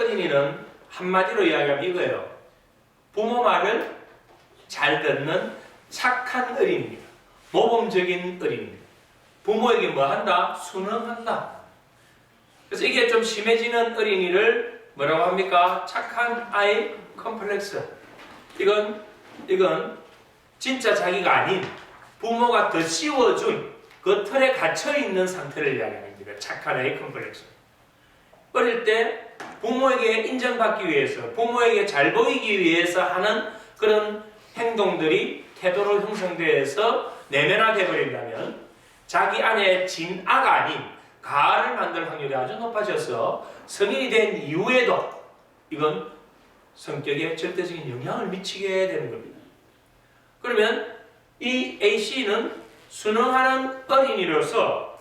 어린이는 한마디로 이야기하면 이거예요. 부모 말을 잘 듣는 착한 어린이입니다. 모범적인 어린이입니다. 부모에게 뭐 한다? 순응한다. 그래서 이게 좀 심해지는 어린이를 뭐라고 합니까? 착한 아이 컴플렉스. 이건 진짜 자기가 아닌 부모가 더 씌워준 그 틀에 갇혀있는 상태를 이야기합니다. 착한 아이 컴플렉스. 어릴 때 부모에게 인정받기 위해서, 부모에게 잘 보이기 위해서 하는 그런 행동들이 태도로 형성돼서 내면화돼 버린다면 자기 안에 진아가 아닌 가를 만들 확률이 아주 높아져서 성인이 된 이후에도 이건 성격에 절대적인 영향을 미치게 되는 겁니다. 그러면 이 A씨는 순응하는 어린이로서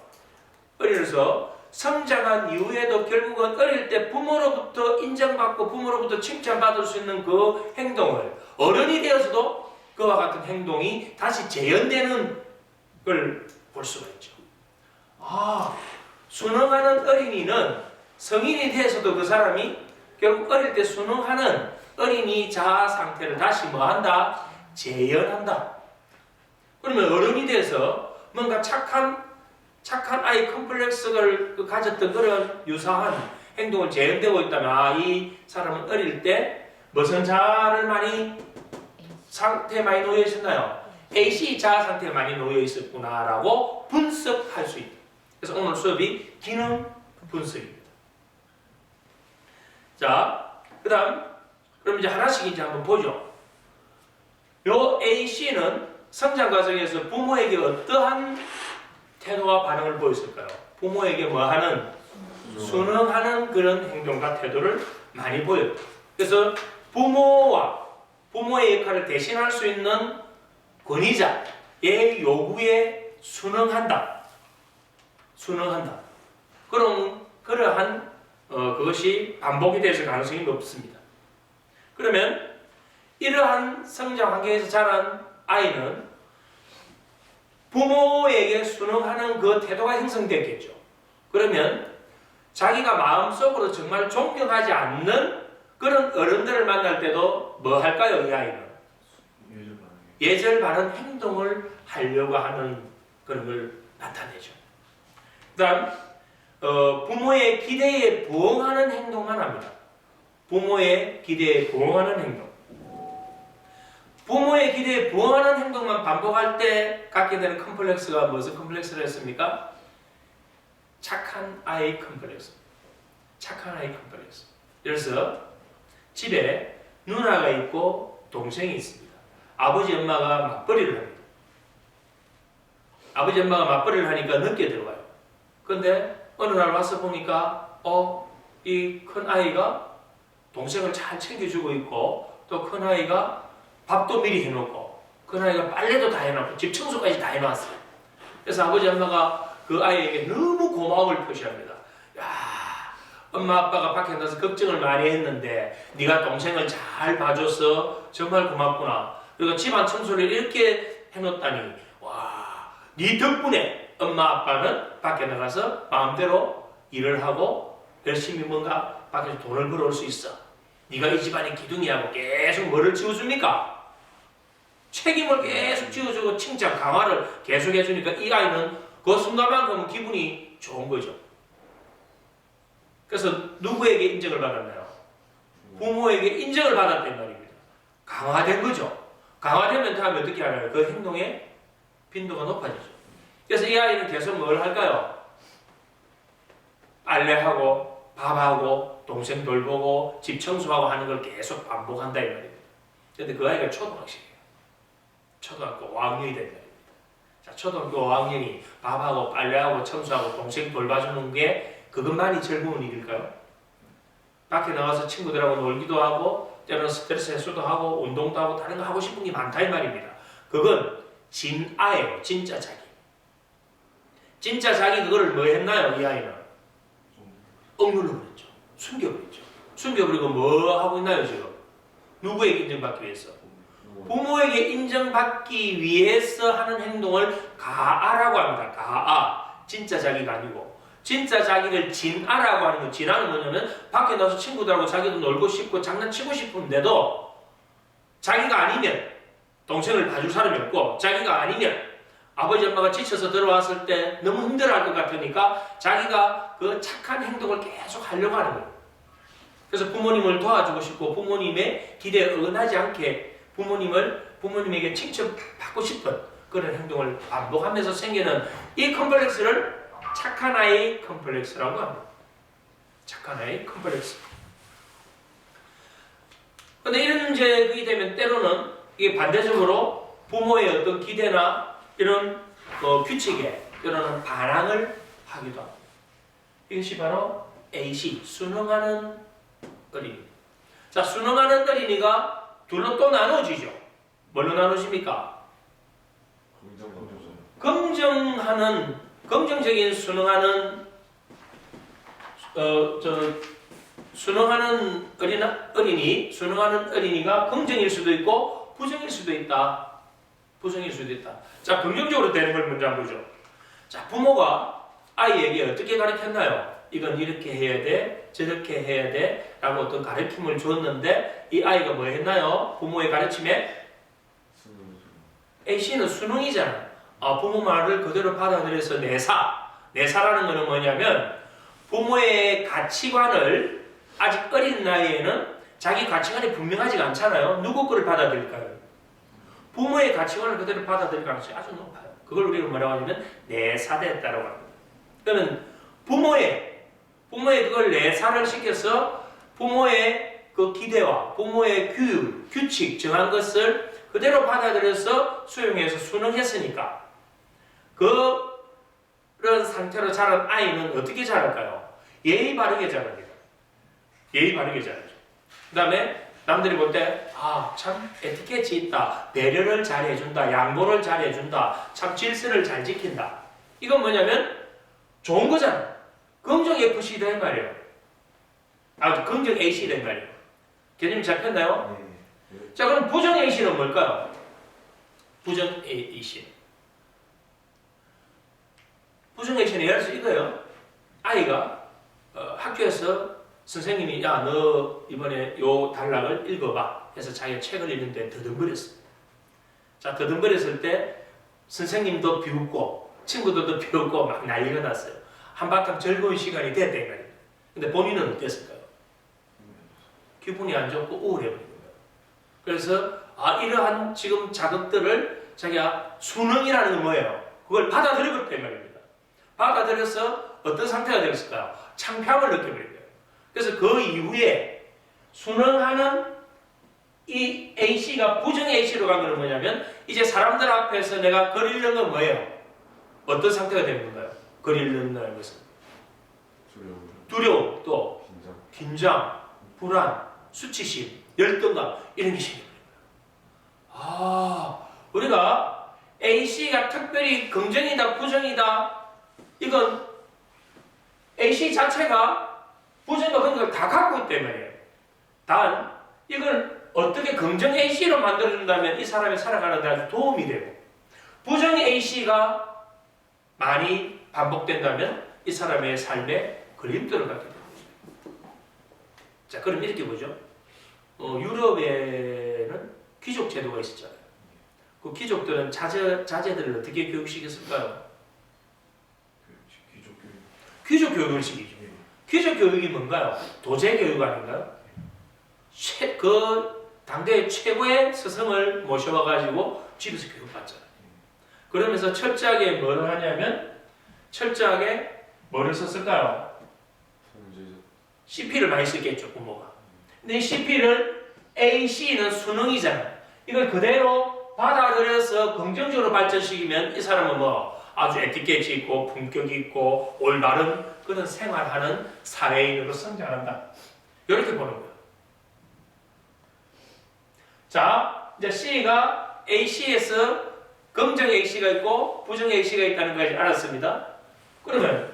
성장한 이후에도 결국은 어릴 때 부모로부터 인정받고 부모로부터 칭찬받을 수 있는 그 행동을 어른이 되어서도 그와 같은 행동이 다시 재현되는 걸 볼 수가 있죠. 순응하는 어린이는 성인이 돼서도 그 사람이 결국 어릴 때 순응하는 어린이 자아 상태를 다시 뭐한다? 재현한다. 그러면 어른이 돼서 뭔가 착한 아이 컴플렉스를 가졌던 그런 유사한 행동을 재현되고 있다면 이 사람은 어릴 때 무슨 자아를 상태에 많이 놓여 있었나요? A씨 자아 상태에 많이 놓여 있었구나라고 분석할 수 있다. 그래서 오늘 수업이 기능 분석입니다. 자, 그럼 이제 하나씩 이제 한번 보죠. 요 A씨는 성장 과정에서 부모에게 어떠한 태도와 반응을 보였을까요? 부모에게 뭐 하는? 순응하는 그런 행동과 태도를 많이 보였다. 그래서 부모의 역할을 대신할 수 있는 권위자의 요구에 순응한다. 그러한 그것이 반복이 될 가능성이 높습니다. 그러면 이러한 성장 환경에서 자란 아이는 부모에게 순응하는 그 태도가 형성됐겠죠. 그러면 자기가 마음속으로 정말 존경하지 않는 그런 어른들을 만날 때도 뭐 할까요? 이 아이는 예절 바른 행동을 하려고 하는 그런 걸 나타내죠. 그다음 부모의 기대에 부응하는 행동만 합니다. 부모의 기대에 부응하는 행동. 부모의 기대에 부응하는 행동만 반복할 때 갖게 되는 컴플렉스가 무슨 컴플렉스를 했습니까? 착한 아이 컴플렉스. 착한 아이 컴플렉스. 그래서 집에 누나가 있고 동생이 있습니다. 아버지 엄마가 맞벌이를 합니다. 아버지 엄마가 맞벌이를 하니까 늦게 들어와요. 그런데 어느 날 와서 보니까 이 큰 아이가 동생을 잘 챙겨주고 있고 또 큰 아이가 밥도 미리 해놓고 큰 아이가 빨래도 다 해놓고 집 청소까지 다 해놨어요. 그래서 아버지 엄마가 그 아이에게 너무 고마움을 표시합니다. 야, 엄마 아빠가 밖에 나서 걱정을 많이 했는데 네가 동생을 잘 봐줘서 정말 고맙구나. 그리고 집안 청소를 이렇게 해놓다니 와, 네 덕분에 엄마 아빠는 밖에 나가서 마음대로 일을 하고 열심히 뭔가 밖에서 돈을 벌어올 수 있어. 네가 이 집안의 기둥이하고 계속 뭐를 지어줍니까? 책임을 계속 지어주고 칭찬, 강화를 계속 해주니까 이 아이는 그 순간만큼은 기분이 좋은 거죠. 그래서 누구에게 인정을 받았나요? 부모에게 인정을 받았단 말입니다. 강화된 거죠. 강화되면 다음에 어떻게 하나요? 그 행동의 빈도가 높아지죠. 그래서 이 아이는 계속 뭘 할까요? 빨래하고 밥하고 동생 돌보고 집 청소하고 하는 걸 계속 반복한다 이 말입니다. 그런데 그 아이가 초등학생이에요. 초등학교 5학년이 된 말입니다. 자, 초등학교 5학년이 밥하고 빨래하고 청소하고 동생 돌봐주는 게 그것만이 즐거운 일일까요? 밖에 나가서 친구들하고 놀기도 하고 때로는 스트레스 해소도 하고 운동도 하고 다른 거 하고 싶은 게 많다 이 말입니다. 그건 진아예요. 진짜 자기. 진짜 자기 그거를 뭐 했나요? 이 아이는 억눌러버렸죠. 숨겨버렸죠. 숨겨버리고 뭐 하고 있나요 지금? 누구에게 인정받기 위해서? 부모에게 인정받기 위해서 하는 행동을 가아라고 합니다. 가아. 진짜 자기가 아니고 진짜 자기를 진아라고 하는 거. 진아는 뭐냐면 밖에 나서 친구들하고 자기도 놀고 싶고 장난치고 싶은데도 자기가 아니면 동생을 봐줄 사람이 없고 자기가 아니면 아버지 엄마가 지쳐서 들어왔을 때 너무 힘들어할 것 같으니까 자기가 그 착한 행동을 계속 하려고 하는 거예요. 그래서 부모님을 도와주고 싶고 부모님의 기대에 어긋나지 않게 부모님에게 칭찬받고 싶은 그런 행동을 반복하면서 생기는 이 컴플렉스를 착한 아이 컴플렉스라고 합니다. 착한 아이 컴플렉스. 근데 이런 문제가 되면 때로는 이게 반대적으로 부모의 어떤 기대나 이런 규칙에 때로는 반항을 하기도 합니다. 이것이 바로 A시, 순응하는 어린이. 자, 순응하는 어린이가 둘로 또 나눠지죠. 뭘로 나눠집니까? 긍정적인 순응하는 순응하는 어린이가 긍정일 수도 있고 부정일 수도 있다. 부정일 수도 있다. 자, 긍정적으로 되는 걸 먼저 한번 보죠. 자, 부모가 아이에게 어떻게 가르쳤나요? 이건 이렇게 해야 돼, 저렇게 해야 돼 라고 어떤 가르침을 줬는데 이 아이가 뭐 했나요? 부모의 가르침에 A씨는 순응이잖아. 부모 말을 그대로 받아들여서 내사라는 거는 뭐냐면 부모의 가치관을 아직 어린 나이에는 자기 가치관이 분명하지가 않잖아요. 누구 거를 받아들일까요? 부모의 가치관을 그대로 받아들일 가능성이 아주 높아요. 그걸 우리가 뭐라고 하냐면 내사됐다라고 합니다. 그러면 부모의 그걸 내사를 시켜서 부모의 그 기대와 부모의 교육, 규칙 정한 것을 그대로 받아들여서 수용해서 순응했으니까 그런 상태로 자란 아이는 어떻게 자랄까요? 예의 바르게 자랍니다. 예의 바르게 자라죠. 그 다음에 남들이 볼 때 참 에티켓이 있다. 배려를 잘 해준다. 양보를 잘 해준다. 참 질서를 잘 지킨다. 이건 뭐냐면 좋은 거잖아. 긍정 FC다 이 말이에요. 긍정 AC다 이 말이에요. 개념이 잡혔나요? 자, 그럼 부정 A씨는 뭘까요? 부정 A씨. 부정 A씨는 예를 들어서 이거예요. 아이가 학교에서 선생님이 야, 너 이번에 요 단락을 읽어봐 해서 자기가 책을 읽는데 더듬거렸어. 자, 더듬거렸을 때 선생님도 비웃고 친구들도 비웃고 막 난리가 났어요. 한바탕 즐거운 시간이 됐다 이 말이에요. 근데 본인은 어땠을까요? 기분이 안 좋고 우울해버린 거예요. 그래서 이러한 지금 자극들을 자기가 순응이라는 건 뭐예요? 그걸 받아들여버렸다 이 말입니다. 받아들여서 어떤 상태가 되었을까요? 창피함을 느껴버린 거예요. 그래서 그 이후에 순응하는 이 A씨가 부정 A씨로 간 건 뭐냐면 이제 사람들 앞에서 내가 글 읽는 건 뭐예요? 어떤 상태가 되는 건가요? 글 읽는다는 것은 두려움, 또 긴장, 불안, 수치심, 열등감 이런 게 생깁니다. 우리가 A씨가 특별히 긍정이다, 부정이다 이건 A씨 자체가 부정과 긍정을 다 갖고 있기 때문이에요. 단 이걸 어떻게 긍정 A씨로 만들어준다면 이 사람이 살아가는 데 아주 도움이 되고 부정 A씨가 많이 반복된다면 이 사람의 삶에 걸림돌을 갖게 됩니다. 자, 그럼 이렇게 보죠. 유럽에는 귀족 제도가 있었잖아요. 그 귀족들은 자제들을 어떻게 교육시켰을까요? 귀족 교육을 시키죠. 귀족 교육이 뭔가요? 도제 교육 아닌가요? 그 당대의 최고의 스승을 모셔와가지고 집에서 교육받잖아요. 그러면서 철저하게 뭘 하냐면 철저하게 뭐를 썼을까요? CP를 많이 썼겠죠, 부모가. 근데 이 CP를 AC는 수능이잖아요. 이걸 그대로 받아들여서 긍정적으로 발전시키면 이 사람은 아주 에티켓이 있고 품격이 있고 올바른 그런 생활하는 사회인으로 성장한다. 이렇게 보는 거예요. 자, 이제 C가 AC에서 긍정 A씨가 있고 부정 A씨가 있다는 것까지 알았습니다. 그러면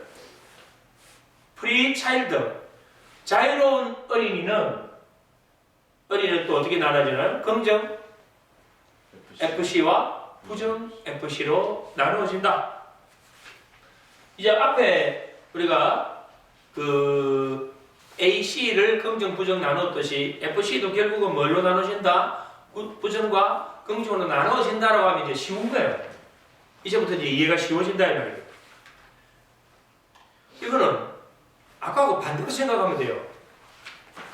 프리차일드, 자유로운 어린이는 또 어떻게 나눠지나요? 긍정 FC와 부정 FC로 나누어진다. 이제 앞에 우리가 그 AC를 긍정, 부정 나누었듯이 FC도 결국은 뭘로 나누신다? 부정과 긍정으로 나누어진다라고 하면 이제 쉬운 거예요. 이제부터 이제 이해가 쉬워진다 이 말이에요. 이거는 아까하고 반대로 생각하면 돼요.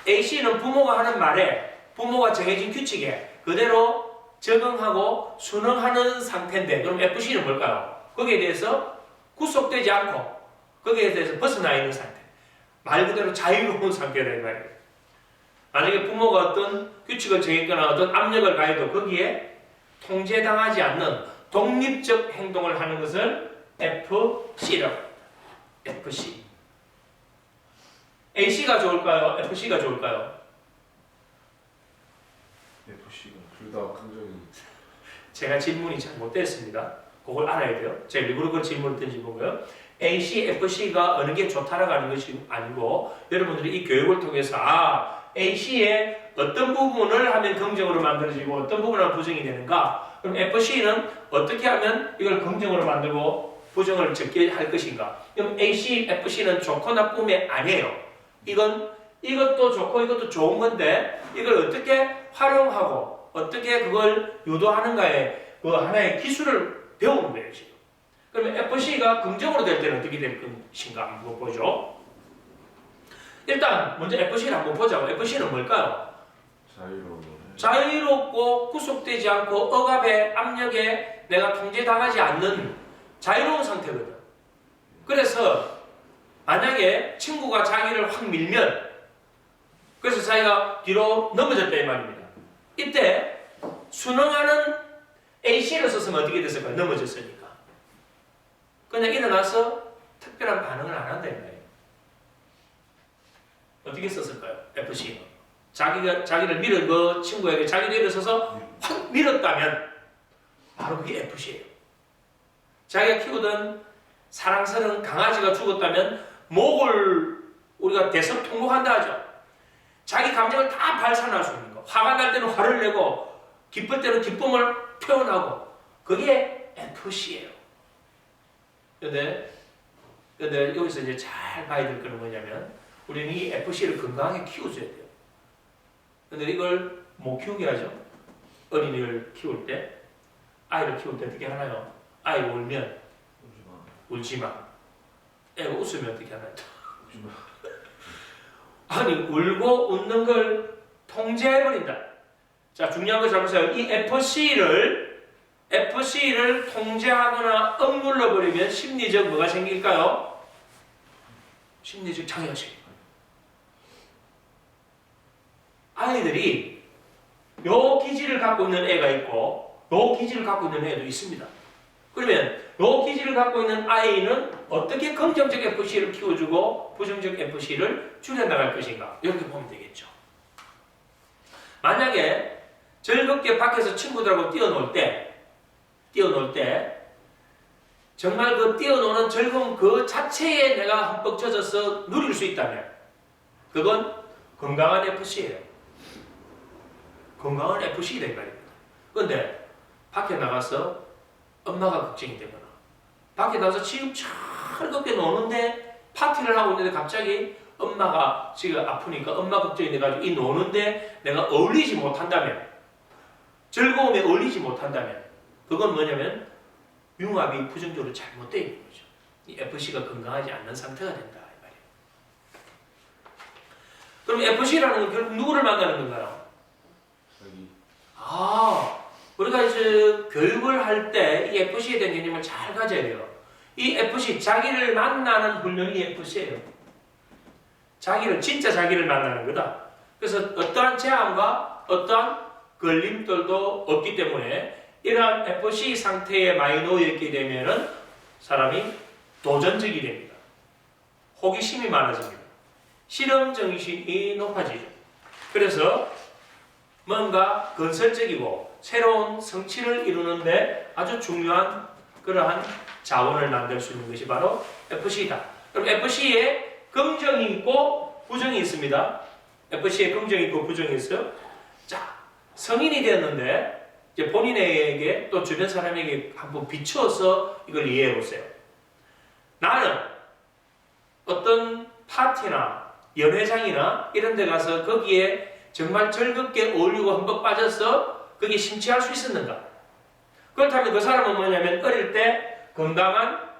AC는 부모가 하는 말에 부모가 정해진 규칙에 그대로 적응하고 순응하는 상태인데 그럼 FC는 뭘까요? 거기에 대해서 구속되지 않고 거기에 대해서 벗어나 있는 상태. 말 그대로 자유로운 상태라 이 말이에요. 만약에 부모가 어떤 규칙을 정했거나 어떤 압력을 가해도 거기에 통제당하지 않는 독립적 행동을 하는 것을 FC라고 합니다. FC. AC가 좋을까요? FC가 좋을까요? FC가 둘 다 긍정이. 제가 질문이 잘못됐습니다. 그걸 알아야 돼요. 제가 일부러 그 질문을 던진 거고요. AC, FC가 어느 게 좋다라고 하는 것이 아니고 여러분들이 이 교육을 통해서 AC의 어떤 부분을 하면 긍정으로 만들어지고 어떤 부분을 하면 부정이 되는가? 그럼 FC는 어떻게 하면 이걸 긍정으로 만들고 부정을 적게 할 것인가? 그럼 AC, FC는 좋고 나쁨이 아니에요. 이것도 좋고 이것도 좋은 건데 이걸 어떻게 활용하고 어떻게 그걸 유도하는가에 그 하나의 기술을 배우는 거예요, 지금. 그러면 FC가 긍정으로 될 때는 어떻게 될 것인가 한번 보죠. 일단 먼저 FC를 한번 보자고. FC는 뭘까요? 자유롭고 구속되지 않고 억압의 압력에 내가 통제당하지 않는 자유로운 상태거든. 그래서 만약에 친구가 자기를 확 밀면 그래서 자기가 뒤로 넘어졌다 이 말입니다. 이때 순응하는 AC를 썼으면 어떻게 됐을까요? 넘어졌으니까. 그냥 일어나서 특별한 반응을 안 한다 이 말이에요. 어떻게 썼을까요? FC는 자기를 밀은 그 친구에게 자기도 일어서서 확 밀었다면 바로 그게 FC예요. 자기가 키우던 사랑스러운 강아지가 죽었다면 목을 우리가 대성통곡한다 하죠. 자기 감정을 다 발산할 수 있는 거. 화가 날 때는 화를 내고 기쁠 때는 기쁨을 표현하고 그게 FC예요. 근데 여기서 이제 잘 봐야 될 거는 뭐냐면 우리는 이 FC를 건강하게 키워줘야 돼요. 근데 이걸 못 키우게 하죠. 어린이를 키울 때, 아이를 키울 때 어떻게 하나요? 아이 울면 울지 마. 애가 웃으면 어떻게 하나요? 아니 울고 웃는 걸 통제해버린다. 자, 중요한 거 잘 보세요. 이 FC를 통제하거나 억눌러 버리면 심리적 뭐가 생길까요? 심리적 장애가 생겨요. 아이들이 요 기질을 갖고 있는 애가 있고 요 기질을 갖고 있는 애도 있습니다. 그러면 요 기질을 갖고 있는 아이는 어떻게 긍정적 FC를 키워주고 부정적 FC를 줄여나갈 것인가 이렇게 보면 되겠죠. 만약에 즐겁게 밖에서 친구들하고 뛰어놀 때 정말 그 뛰어노는 즐거움 그 자체에 내가 흠뻑 젖어서 누릴 수 있다면 그건 건강한 FC예요. 건강한 FC다 이 말입니다. 그런데 밖에 나가서 엄마가 걱정이 되거나 밖에 나가서 지금 즐겁게 노는데 파티를 하고 있는데 갑자기 엄마가 지금 아프니까 엄마 걱정이 돼가지고 이 노는데 내가 어울리지 못한다면 즐거움에 어울리지 못한다면 그건 뭐냐면 융합이 부정적으로 잘못되어 있는 거죠. 이 FC가 건강하지 않는 상태가 된다 이 말이에요. 그럼 FC라는 건 결국 누구를 만나는 건가요? 우리가 이제 교육을 할 때 이 FC에 대한 개념을 잘 가져야 돼요. 이 FC, 자기를 만나는 훈련이 FC예요. 진짜 자기를 만나는 거다. 그래서 어떠한 제한과 어떠한 걸림돌도 없기 때문에 이러한 FC 상태에 많이 놓여있게 되면은 사람이 도전적이 됩니다. 호기심이 많아집니다. 실험 정신이 높아지죠. 그래서 뭔가 건설적이고 새로운 성취를 이루는데 아주 중요한 그러한 자원을 만들 수 있는 것이 바로 FC다. 그럼 FC에 긍정이 있고 부정이 있습니다. FC에 긍정이 있고 부정이 있어요. 자, 성인이 되었는데 이제 본인에게 또 주변 사람에게 한번 비추어서 이걸 이해해 보세요. 나는 어떤 파티나 연회장이나 이런 데 가서 거기에 정말 즐겁게 어울리고 흠뻑 빠져서 거기에 심취할 수 있었는가? 그렇다면 그 사람은 뭐냐면 어릴 때 건강한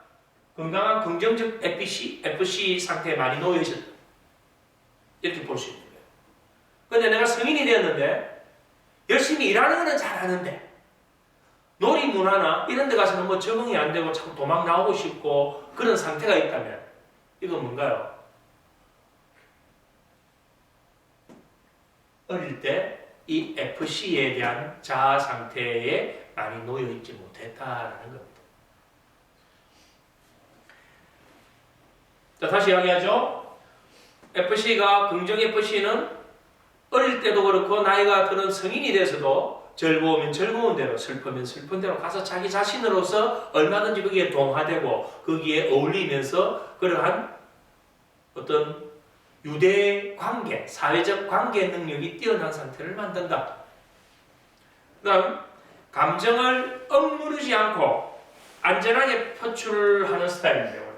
긍정적 FC 상태에 많이 놓여 있었다. 이렇게 볼 수 있는 거예요. 근데 내가 성인이 되었는데 열심히 일하는 거는 잘하는데 놀이 문화나 이런 데 가서는 뭐 적응이 안 되고 자꾸 도망 나오고 싶고 그런 상태가 있다면 이건 뭔가요? 어릴 때 이 FC에 대한 자아 상태에 많이 놓여 있지 못했다라는 겁니다. 자, 다시 이야기하죠. FC가 긍정 FC는 어릴 때도 그렇고 나이가 들은 성인이 돼서도 즐거우면 즐거운 대로 슬프면 슬픈 대로 가서 자기 자신으로서 얼마든지 거기에 동화되고 거기에 어울리면서 그러한 어떤 유대 관계, 사회적 관계 능력이 뛰어난 상태를 만든다. 그 다음 감정을 억누르지 않고 안전하게 표출하는 스타일입니다.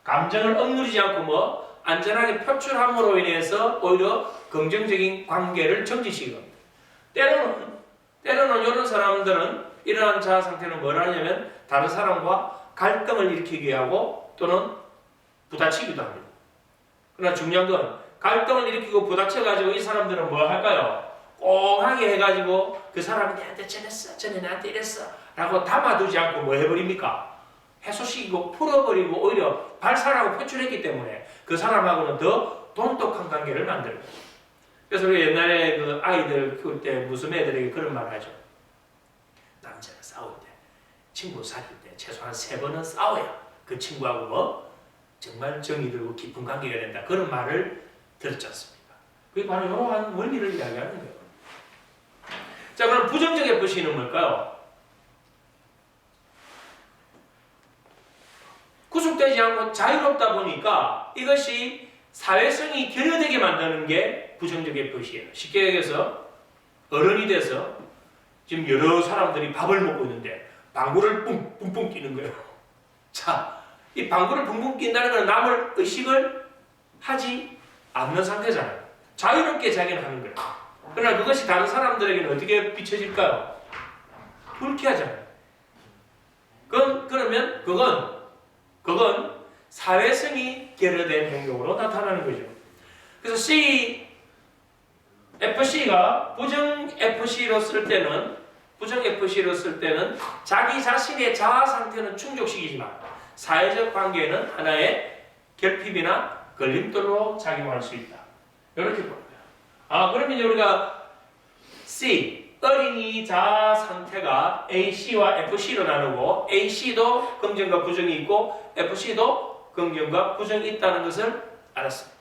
감정을 억누르지 않고 안전하게 표출함으로 인해서 오히려 긍정적인 관계를 정지시키는 겁니다. 때로는 이런 사람들은 이러한 자아 상태는 뭘 하냐면 다른 사람과 갈등을 일으키게 하고 또는 부딪히기도 합니다. 그러나 중요한 건 갈등을 일으키고 부딪혀가지고 이 사람들은 뭘 할까요? 꽁하게 해가지고 그 사람이 내한테 저랬어, 전에 나한테 이랬어 라고 담아두지 않고 뭐 해버립니까? 해소시키고 풀어버리고 오히려 발산하고 표출했기 때문에 그 사람하고는 더 돈독한 관계를 만들어요. 그래서 우리 옛날에 그 아이들 키울 때 무슨 애들에게 그런 말을 하죠. 남자가 싸울 때, 친구 사귈 때 최소한 3번은 싸워야 그 친구하고 정말 정이 들고 깊은 관계가 된다. 그런 말을 들었지 않습니까? 그게 바로 이러한 원리를 이야기하는 거예요. 자, 그럼 부정적 FC는 뭘까요? 구속되지 않고 자유롭다 보니까 이것이 사회성이 결여되게 만드는 게 부정적 FC예요. 쉽게 얘기해서 어른이 돼서 지금 여러 사람들이 밥을 먹고 있는데 방구를 뿡뿡 끼는 거예요. 자, 이 방구를 붕붕 낀다는 건 남을 의식을 하지 않는 상태잖아요. 자유롭게 자기는 하는 거예요. 그러나 그것이 다른 사람들에게는 어떻게 비춰질까요? 불쾌하잖아요. 그러면 그건 사회성이 결여된 행동으로 나타나는 거죠. 그래서 FC가 부정 FC로 쓸 때는 자기 자신의 자아 상태는 충족시키지만 사회적 관계는 하나의 결핍이나 걸림돌로 작용할 수 있다. 이렇게 봅니다. 그러면 우리가 C, 어린이 자아 상태가 AC와 FC로 나누고 AC도 긍정과 부정이 있고 FC도 긍정과 부정이 있다는 것을 알았습니다.